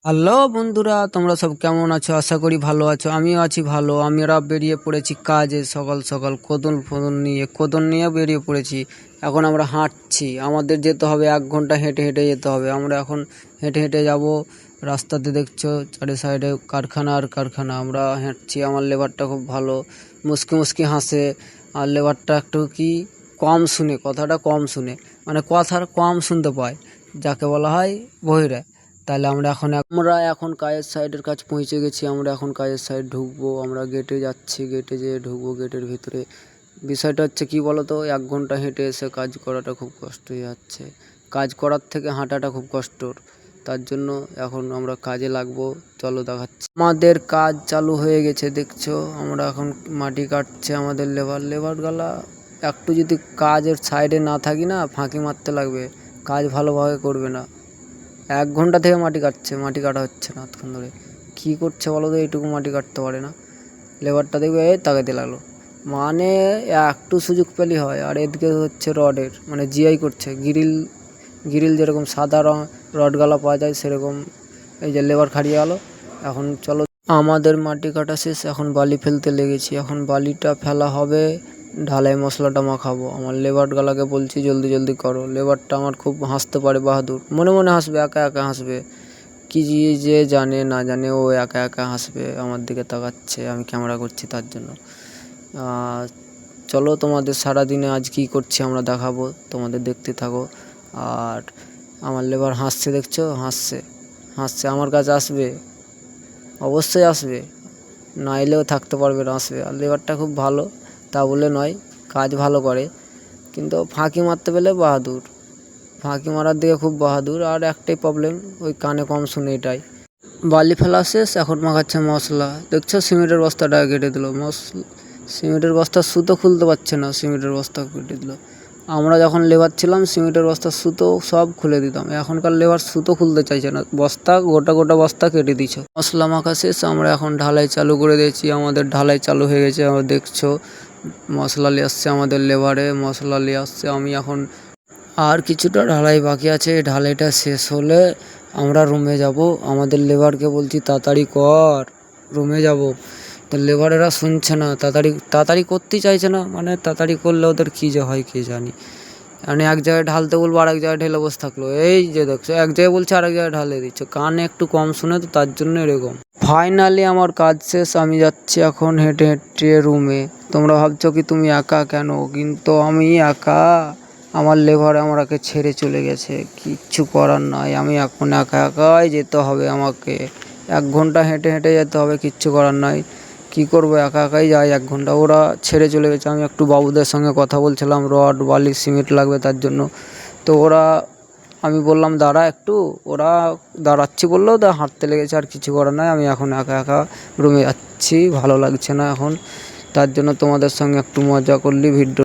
Hello বন্ধুরা, তোমরা সব কেমন আছো? আশা করি ভালো আছো। আমিও আছি ভালো। আমরা বেরিয়ে পড়েছি কাজে, সকাল সকাল কোদন নিয়ে বেরিয়ে পড়েছি। এখন আমরা হাঁটছি, আমাদের যেতে হবে 1 ঘন্টা, হেঁটে হেঁটে যেতে হবে। আমরা এখন হেঁটে হেঁটে যাব। রাস্তাতে দেখছো চারি সাইডে কারখানা আর কারখানা। আমরা হাঁটছি, আমার লেবারটা খুব ভালো, মুসকি মুসকি হাসে। আর লেবারটা একটু কি কম শুনে, কথাটা কম শুনে, মানে কথার কম শুনতে পায়, যাকে বলা হয় বহিরা। তাহলে আমরা এখন কাজের সাইডের কাছে পৌঁছে গেছি। আমরা এখন কাজের সাইড ঢুকবো, আমরা গেটে যাচ্ছি, গেটে যেয়ে ঢুকবো গেটের ভিতরে। বিষয়টা হচ্ছে কি বলতো, 1 ঘন্টা হেঁটে এসে কাজ করাটা খুব কষ্ট হয়ে যাচ্ছে। কাজ করার থেকে হাঁটাটা খুব কষ্টর। তার জন্য এখন আমরা কাজে লাগবো। চলো দেখাচ্ছি। আমাদের কাজ চালু হয়ে গেছে, দেখছো। আমরা এখন মাটি কাটছে আমাদের লেবার গালা। একটু যদি কাজের সাইডে না থাকি না, ফাঁকি মারতে লাগবে, কাজ ভালোভাবে করবে না। 1 ঘন্টা থেকে মাটি কাটছে, মাটি কাটা হচ্ছে না এতক্ষণ ধরে। কী করছে বলো তো, এইটুকু মাটি কাটতে পারে না। লেবারটা দেখবে এই তাকাতে লাগলো, মানে একটু সুযোগ পেলেই হয়। আর এদিকে হচ্ছে রডের, মানে জিআই করছে, গ্রিল যেরকম সাদা রডগালা পাওয়া যায় সেরকম। এই যে লেবার খাড়িয়ে গেলো। এখন চলো, আমাদের মাটি কাটা শেষ, এখন বালি ফেলতে লেগেছি। এখন বালিটা ফেলা হবে, ঢালাই মশলাটা মাখাবো। আমার লেবারগুলোকে বলছি জলদি জলদি করো। লেবারটা আমার খুব হাসতে পারে, বাহাদুর, মনে মনে হাসবে, একা একা হাসবে। কি যে জানে না জানে, ও একা একা হাসবে। আমার দিকে তাকাচ্ছে, আমি ক্যামেরা করছি তার জন্য। চলো, তোমাদের সারাদিনে আজ কী করছি আমরা দেখাবো, তোমাদের দেখতে থাকো। আর আমার লেবার হাসছে, দেখছো, হাসছে হাসছে, আমার কাছে আসবে, অবশ্যই আসবে, না এলেও থাকতে পারবে না, আসবে। আর লেবারটা খুব ভালো, তা বলে নয়, কাজ ভালো করে, কিন্তু ফাঁকি মারতে পেলে বাহাদুর, ফাঁকি মারার দিকে খুব বাহাদুর। আর একটাই প্রবলেম, ওই কানে কম শুনে, এটাই। বালি ফেলা শেষ, এখন মাখাচ্ছে মশলা। দেখছো সিমেন্টের বস্তাটা কেটে দিল, সিমেন্টের বস্তার সুতো খুলতে পারছে না, সিমেন্টের বস্তা কেটে দিল। আমরা যখন লেবার ছিলাম সিমেন্টের বস্তার সুতো সব খুলে দিতাম। এখনকার লেবার সুতো খুলতে চাইছে না, বস্তা গোটা গোটা বস্তা কেটে দিচ্ছ। মশলা মাখা শেষ, আমরা এখন ঢালাই চালু করে দিয়েছি। আমাদের ঢালাই চালু হয়ে গেছে, আমরা দেখছো মশলা নিয়ে আসছে, আমাদের লেবারে মশলা নিয়ে আসছে। আমি এখন আর কিছুটা ঢালাই বাকি আছে, ঢালাইটা শেষ হলে আমরা রুমে যাব। আমাদের লেবারকে বলছি তাড়াতাড়ি কর, রুমে যাব। তো লেবারেরা শুনছে না, তাড়াতাড়ি করতেই চাইছে না। মানে তাড়াতাড়ি করলে ওদের কী যে হয় কে জানি। মানে এক জায়গায় ঢালতে বলবো, আরেক জায়গায় ঢেলে বসে থাকলো। এই যে দেখছো, এক জায়গায় বলছে আরেক জায়গায় ঢালে দিচ্ছ, কানে একটু কম শুনে, তো তার জন্য এরকম। ফাইনালি আমার কাজ শেষ, আমি যাচ্ছি এখন হেঁটে হেঁটে রুমে। তোমরা ভাবছো কি তুমি একা কেন, কিন্তু আমি একা, আমার লেবার আমাকে ছেড়ে চলে গেছে, কিচ্ছু করার নাই। আমি এখন একা একাই যেতে হবে আমাকে। 1 ঘন্টা হেঁটে হেঁটে যেতে হবে, কিচ্ছু করার নাই। কী করবো, একা একাই যাই 1 ঘন্টা। ওরা ছেড়ে চলে গেছে। আমি একটু বাবুদের সঙ্গে কথা বলছিলাম, রড বালি সিমেন্ট লাগবে তার জন্য। তো আমি বললাম দাঁড়া একটু, ওরা দাঁড়াচ্ছি বললেও হাঁটতে লেগেছে। আর কিছু করার নাই, আমি এখন একা একা রুমে যাচ্ছি, ভালো লাগছে না এখন। তার জন্য তোমাদের সঙ্গে একটু মজা করলি ভিডিও।